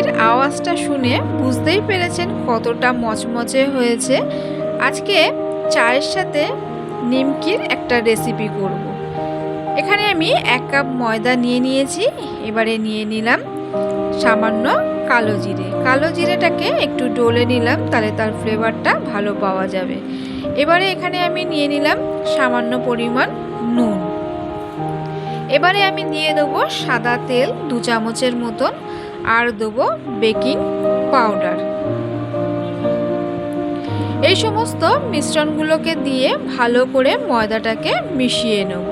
নিমকির আওয়াজটা শুনে বুঝতেই পেরেছেন কতটা মচমচে হয়েছে। আজকে চায়ের সাথে নিমকির একটা রেসিপি করব। এখানে আমি 1 কাপ ময়দা নিয়ে নিয়েছি। এবারে নিয়ে নিলাম সামান্য কালো জিরে। কালো জিরেটাকে একটু ডলে নিলাম, তাহলে তার ফ্লেভারটা ভালো পাওয়া যাবে। এবারে এখানে আমি নিয়ে নিলাম সামান্য পরিমাণ নুন। এবারে আমি দিয়ে দেবো সাদা তেল 2 চামচের মতন, আর দেবো বেকিং পাউডার। এই সমস্ত মিশ্রণগুলোকে দিয়ে ভালো করে ময়দাটাকে মিশিয়ে নেব।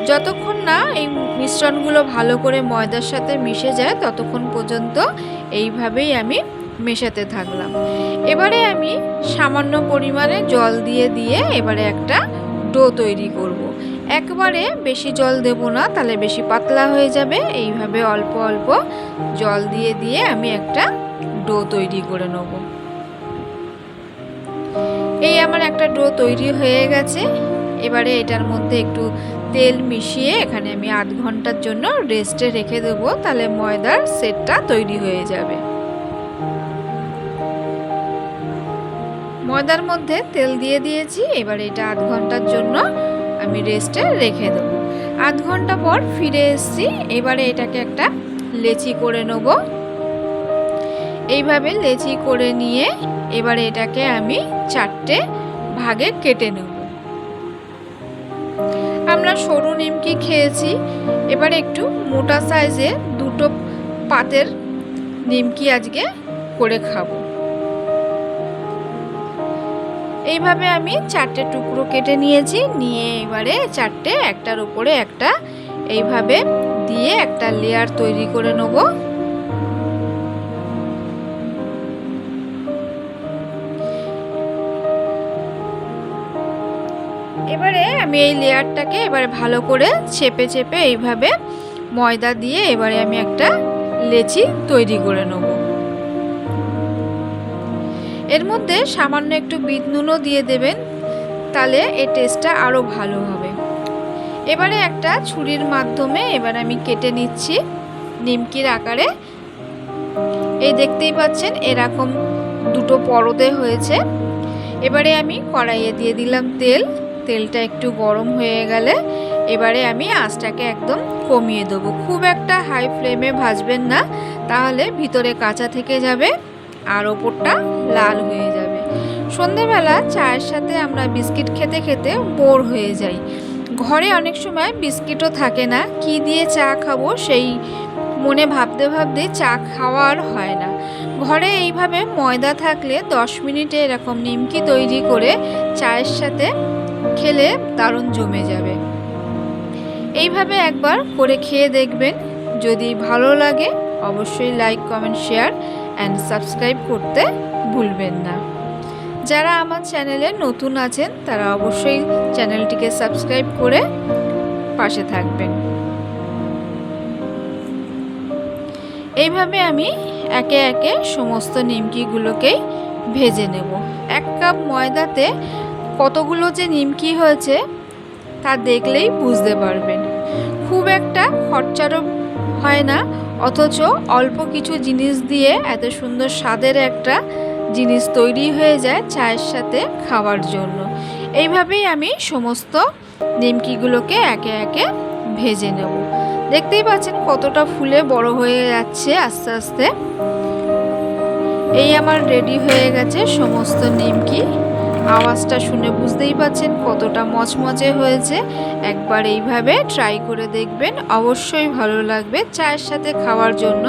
যতক্ষণ না এই মিশ্রণগুলো ভালো করে ময়দার সাথে মিশে যায় ততক্ষণ পর্যন্ত এইভাবেই আমি মেশাতে থাকলাম। এবারে আমি সামান্য পরিমাণে জল দিয়ে এবারে একটা ডো তৈরি করব। একবারে বেশি জল দেব না, তাহলে বেশি পাতলা হয়ে যাবে। এইভাবে অল্প অল্প জল দিয়ে আমি একটা ডো তৈরি করে নেব। এই আমার একটা ডো তৈরি হয়ে গেছে। এবারে এটার মধ্যে একটু তেল মিশিয়ে এখানে আমি 8 ঘন্টার জন্য রেস্টে রেখে দেবো, তাহলে ময়দার সেটটা তৈরি হয়ে যাবে। ময়দার মধ্যে তেল দিয়ে দিয়েছি। এবারে এটা 8 ঘন্টার জন্য আমি রেস্টে রেখে দেবো। 8 ঘন্টা পর ফিরে এসেছি। এবারে এটাকে একটা লেচি করে নেব। এইভাবে লেচি করে নিয়ে এবারে এটাকে আমি 4টে ভাগে কেটে নেব। আমরা সরু নিমকি খেয়েছি, এবারে একটু মোটা সাইজে 2টো পাতের নিমকি আজকে করে খাবো। এইভাবে আমি 4টে টুকরো কেটে নিয়েছি। নিয়ে এবারে 4টে একটার উপরে একটা এইভাবে দিয়ে একটা লেয়ার তৈরি করে নেব। এবারে আমি এই লেয়ারটাকে এবারে ভালো করে চেপে এইভাবে ময়দা দিয়ে এবারে আমি একটা লেচি তৈরি করে নেব। এর মধ্যে সামান্য একটু বিট নুনও দিয়ে দেবেন, তাহলে এই টেস্টটা আরও ভালো হবে। এবারে একটা ছুরির মাধ্যমে এবার আমি কেটে নিচ্ছি নিমকির আকারে। এই দেখতেই পাচ্ছেন এরকম 2টো পরদে হয়েছে। এবারে আমি কড়াইয়ে দিয়ে দিলাম তেল। তেলটা একটু গরম হয়ে গেলে এবারে আমি আঁচটাকে একদম কমিয়ে দেবো। খুব একটা হাই ফ্লেমে ভাজবেন না, তাহলে ভিতরে কাঁচা থেকে যাবে আর ওপরটা লাল হয়ে যাবে। সন্ধেবেলা চায়ের সাথে আমরা বিস্কিট খেতে খেতে বোর হয়ে যাই। ঘরে অনেক সময় বিস্কিটও থাকে না, কি দিয়ে চা খাবো সেই মনে ভাবতে চা খাওয়া আর হয় না। ঘরে এইভাবে ময়দা থাকলে 10 মিনিটে এরকম নিমকি তৈরি করে চায়ের সাথে খেলে দারুণ জমে যাবে। এইভাবে একবার করে খেয়ে দেখবেন। যদি ভালো লাগে অবশ্যই like, comment, share and subscribe করতে ভুলবেন না। যারা আমার চ্যানেলে নতুন আছেন তারা অবশ্যই চ্যানেলটিকে সাবস্ক্রাইব করে পাশে থাকবেন। এইভাবে আমি একে একে সমস্ত নিমকিগুলোকেই ভেজে নেব। 1 কাপ ময়দাতে কতগুলো যে নিমকি হয়েছে তা দেখলেই বুঝতে পারবেন। খুব একটা খরচারও হয় না, অথচ অল্প কিছু জিনিস দিয়ে এত সুন্দর স্বাদের একটা জিনিস তৈরি হয়ে যায় চায়ের সাথে খাওয়ার জন্য। এইভাবেই আমি সমস্ত নিমকিগুলোকে একে একে ভেজে নেব। দেখতেই পাচ্ছেন কতটা ফুলে বড় হয়ে যাচ্ছে আস্তে আস্তে। এই আমার রেডি হয়ে গেছে সমস্ত নিমকি। আওয়াজটা শুনে বুঝতেই পাচ্ছেন কতটা মচমচে হয়েছে। একবার এইভাবে ট্রাই করে দেখবেন, অবশ্যই ভালো লাগবে চায়ের সাথে খাওয়ার জন্য।